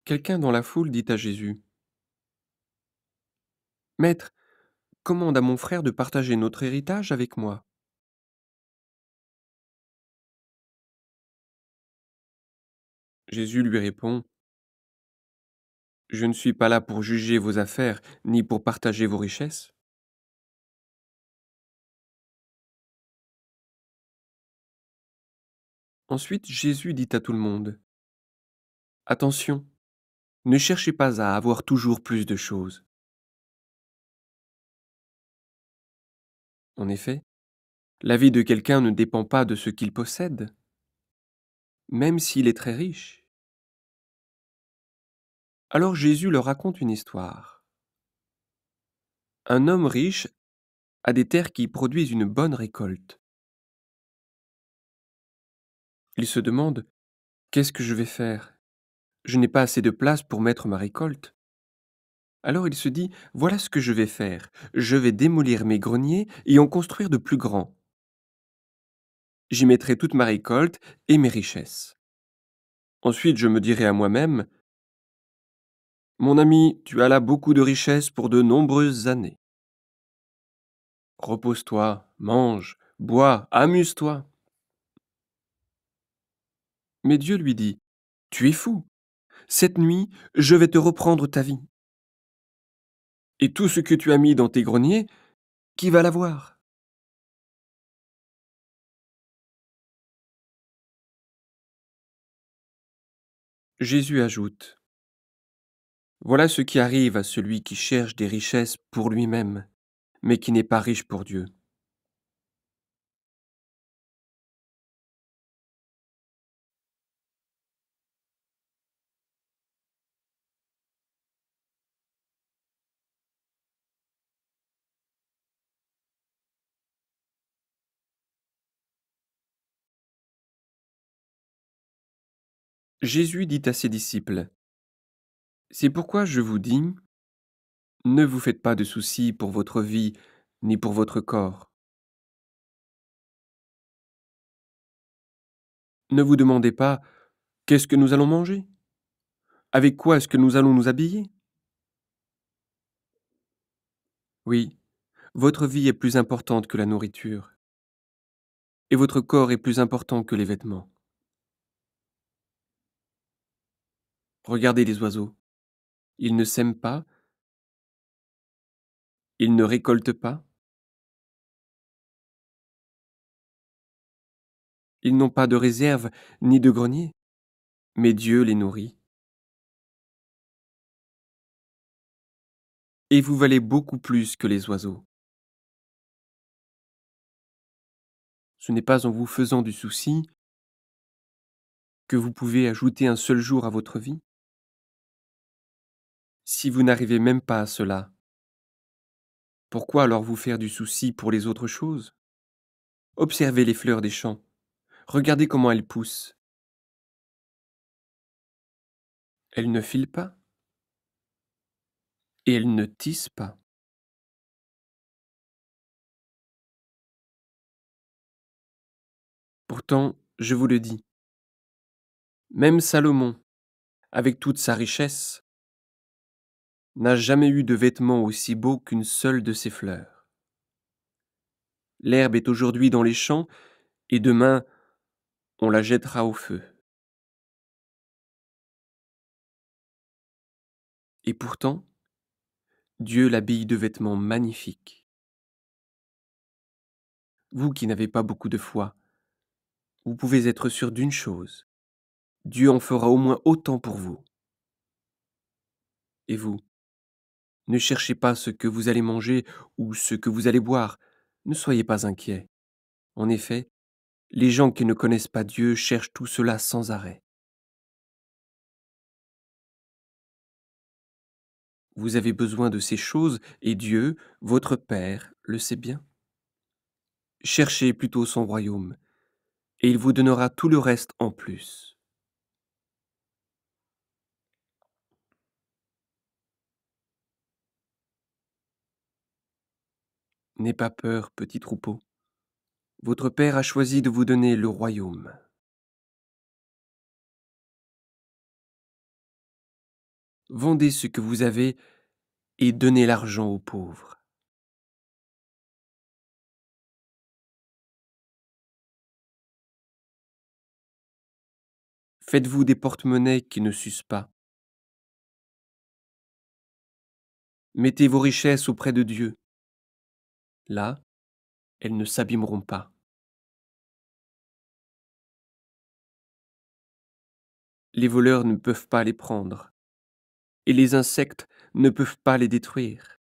Quelqu'un dans la foule dit à Jésus, Maître, commande à mon frère de partager notre héritage avec moi. Jésus lui répond, Je ne suis pas là pour juger vos affaires, ni pour partager vos richesses. Ensuite, Jésus dit à tout le monde, Attention, ne cherchez pas à avoir toujours plus de choses. En effet, la vie de quelqu'un ne dépend pas de ce qu'il possède, même s'il est très riche. Alors Jésus leur raconte une histoire. Un homme riche a des terres qui produisent une bonne récolte. Il se demande, Qu'est-ce que je vais faire? Je n'ai pas assez de place pour mettre ma récolte. Alors il se dit, Voilà ce que je vais faire. Je vais démolir mes greniers et en construire de plus grands. J'y mettrai toute ma récolte et mes richesses. Ensuite je me dirai à moi-même, Mon ami, tu as là beaucoup de richesses pour de nombreuses années. Repose-toi, mange, bois, amuse-toi. Mais Dieu lui dit, Tu es fou. Cette nuit, je vais te reprendre ta vie. Et tout ce que tu as mis dans tes greniers, qui va l'avoir? Jésus ajoute, Voilà ce qui arrive à celui qui cherche des richesses pour lui-même, mais qui n'est pas riche pour Dieu. Jésus dit à ses disciples, C'est pourquoi je vous dis, ne vous faites pas de soucis pour votre vie, ni pour votre corps. Ne vous demandez pas, Qu'est-ce que nous allons manger? Avec quoi est-ce que nous allons nous habiller? Oui, votre vie est plus importante que la nourriture, et votre corps est plus important que les vêtements. Regardez les oiseaux. Ils ne sèment pas, ils ne récoltent pas, ils n'ont pas de réserve ni de grenier, mais Dieu les nourrit. Et vous valez beaucoup plus que les oiseaux. Ce n'est pas en vous faisant du souci que vous pouvez ajouter un seul jour à votre vie. Si vous n'arrivez même pas à cela, pourquoi alors vous faire du souci pour les autres choses? Observez les fleurs des champs, regardez comment elles poussent. Elles ne filent pas et elles ne tissent pas. Pourtant, je vous le dis, même Salomon, avec toute sa richesse, n'a jamais eu de vêtement aussi beau qu'une seule de ses fleurs. L'herbe est aujourd'hui dans les champs et demain on la jettera au feu. Et pourtant, Dieu l'habille de vêtements magnifiques. Vous qui n'avez pas beaucoup de foi, vous pouvez être sûr d'une chose, Dieu en fera au moins autant pour vous. Et vous, ne cherchez pas ce que vous allez manger ou ce que vous allez boire, ne soyez pas inquiets. En effet, les gens qui ne connaissent pas Dieu cherchent tout cela sans arrêt. Vous avez besoin de ces choses et Dieu, votre Père, le sait bien. Cherchez plutôt son royaume, et il vous donnera tout le reste en plus. N'aie pas peur, petit troupeau. Votre Père a choisi de vous donner le royaume. vendez ce que vous avez et donnez l'argent aux pauvres. Faites-vous des porte-monnaies qui ne s'usent pas. Mettez vos richesses auprès de Dieu. Là, elles ne s'abîmeront pas. Les voleurs ne peuvent pas les prendre, et les insectes ne peuvent pas les détruire.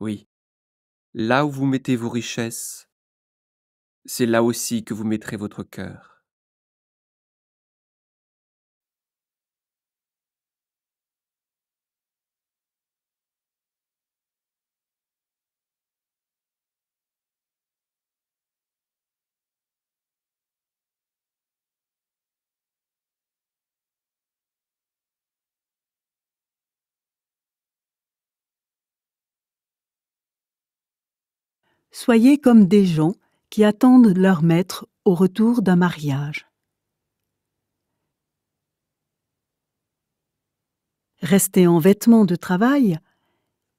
Oui, là où vous mettez vos richesses, c'est là aussi que vous mettrez votre cœur. Soyez comme des gens qui attendent leur maître au retour d'un mariage. Restez en vêtements de travail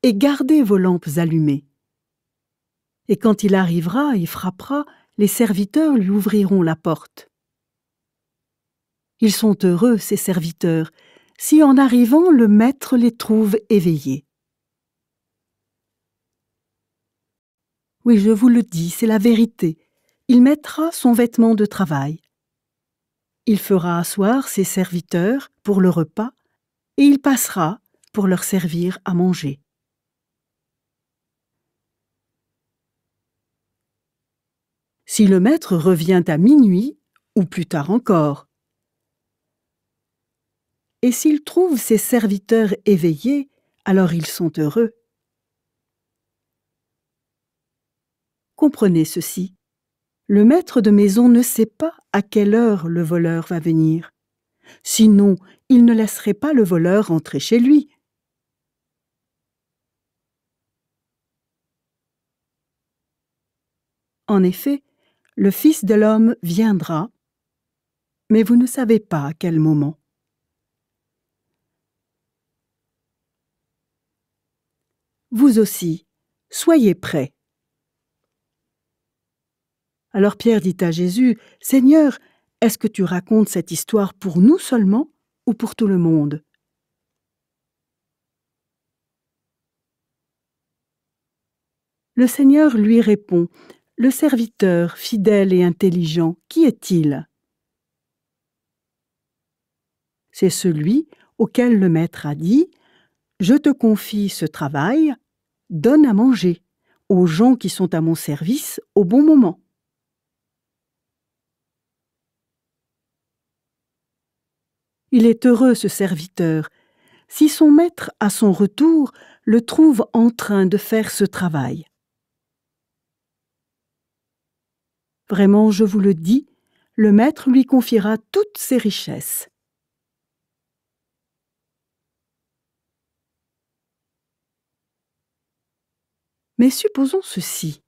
et gardez vos lampes allumées. Et quand il arrivera et frappera, les serviteurs lui ouvriront la porte. Ils sont heureux, ces serviteurs, si en arrivant le maître les trouve éveillés. Oui, je vous le dis, c'est la vérité. Il mettra son vêtement de travail. Il fera asseoir ses serviteurs pour le repas et il passera pour leur servir à manger. Si le maître revient à minuit, ou plus tard encore, et s'il trouve ses serviteurs éveillés, alors ils sont heureux. Comprenez ceci. Le maître de maison ne sait pas à quelle heure le voleur va venir. Sinon, il ne laisserait pas le voleur entrer chez lui. En effet, le Fils de l'homme viendra, mais vous ne savez pas à quel moment. Vous aussi, soyez prêts. Alors Pierre dit à Jésus, « Seigneur, est-ce que tu racontes cette histoire pour nous seulement ou pour tout le monde ?» Le Seigneur lui répond, « Le serviteur fidèle et intelligent, qui est-il » C'est celui auquel le maître a dit, « Je te confie ce travail, donne à manger aux gens qui sont à mon service au bon moment. » Il est heureux, ce serviteur, si son maître, à son retour, le trouve en train de faire ce travail. Vraiment, je vous le dis, le maître lui confiera toutes ses richesses. Mais supposons ceci.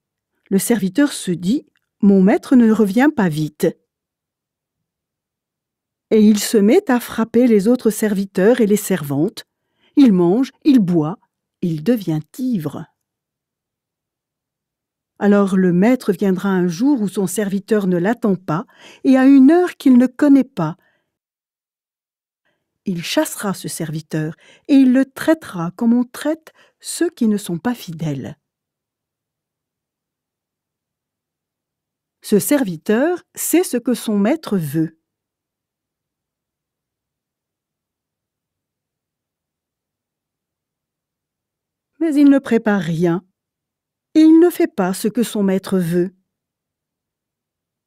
Le serviteur se dit, « Mon maître ne revient pas vite. » Et il se met à frapper les autres serviteurs et les servantes. Il mange, il boit, il devient ivre. Alors le maître viendra un jour où son serviteur ne l'attend pas et à une heure qu'il ne connaît pas. Il chassera ce serviteur et il le traitera comme on traite ceux qui ne sont pas fidèles. Ce serviteur sait ce que son maître veut. Mais il ne prépare rien et il ne fait pas ce que son maître veut.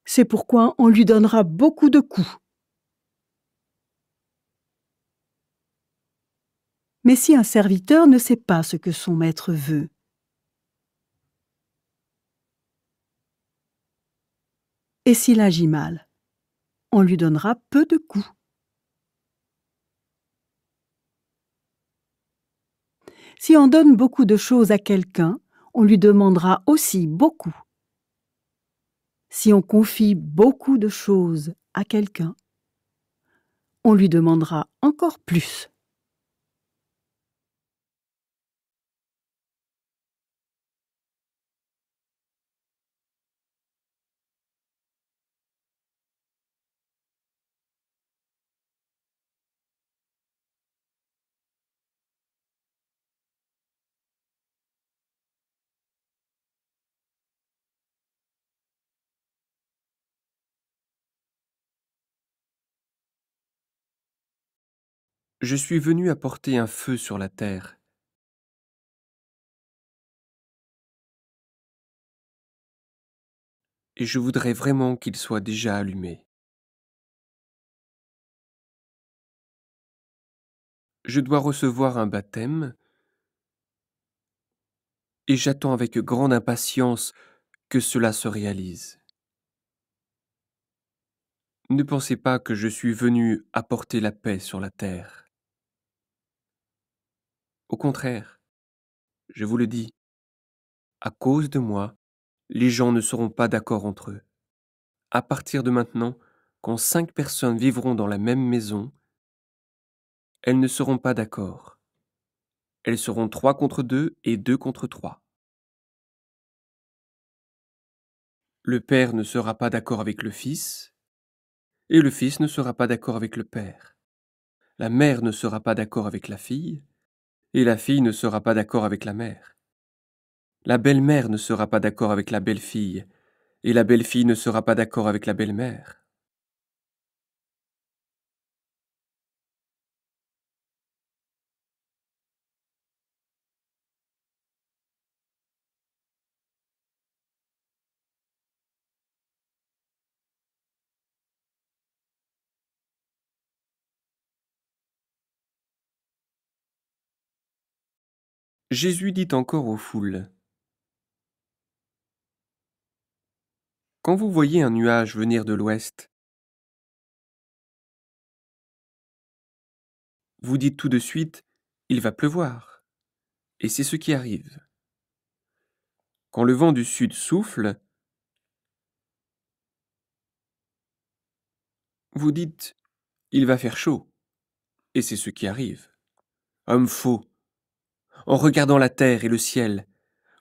C'est pourquoi on lui donnera beaucoup de coups. Mais si un serviteur ne sait pas ce que son maître veut, et s'il agit mal, on lui donnera peu de coups. Si on donne beaucoup de choses à quelqu'un, on lui demandera aussi beaucoup. Si on confie beaucoup de choses à quelqu'un, on lui demandera encore plus. Je suis venu apporter un feu sur la terre, et je voudrais vraiment qu'il soit déjà allumé. Je dois recevoir un baptême, et j'attends avec grande impatience que cela se réalise. Ne pensez pas que je suis venu apporter la paix sur la terre. Au contraire, je vous le dis, à cause de moi, les gens ne seront pas d'accord entre eux. À partir de maintenant, quand 5 personnes vivront dans la même maison, elles ne seront pas d'accord. Elles seront 3 contre 2 et 2 contre 3. Le père ne sera pas d'accord avec le fils, et le fils ne sera pas d'accord avec le père. La mère ne sera pas d'accord avec la fille, et la fille ne sera pas d'accord avec la mère. La belle-mère ne sera pas d'accord avec la belle-fille, et la belle-fille ne sera pas d'accord avec la belle-mère. Jésus dit encore aux foules, quand vous voyez un nuage venir de l'ouest, vous dites tout de suite, il va pleuvoir, et c'est ce qui arrive. Quand le vent du sud souffle, vous dites, il va faire chaud, et c'est ce qui arrive. Homme faux, en regardant la terre et le ciel,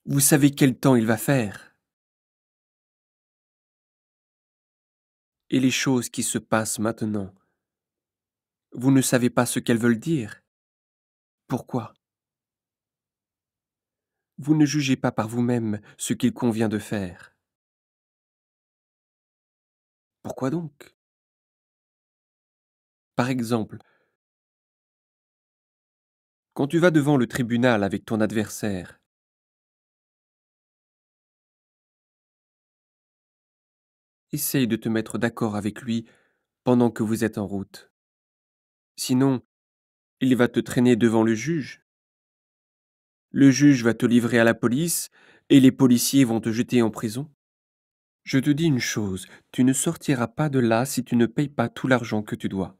vous savez quel temps il va faire. Et les choses qui se passent maintenant, vous ne savez pas ce qu'elles veulent dire. Pourquoi? Vous ne jugez pas par vous-même ce qu'il convient de faire. Pourquoi donc? Par exemple, quand tu vas devant le tribunal avec ton adversaire, essaye de te mettre d'accord avec lui pendant que vous êtes en route. Sinon, il va te traîner devant le juge. Le juge va te livrer à la police et les policiers vont te jeter en prison. Je te dis une chose, tu ne sortiras pas de là si tu ne payes pas tout l'argent que tu dois.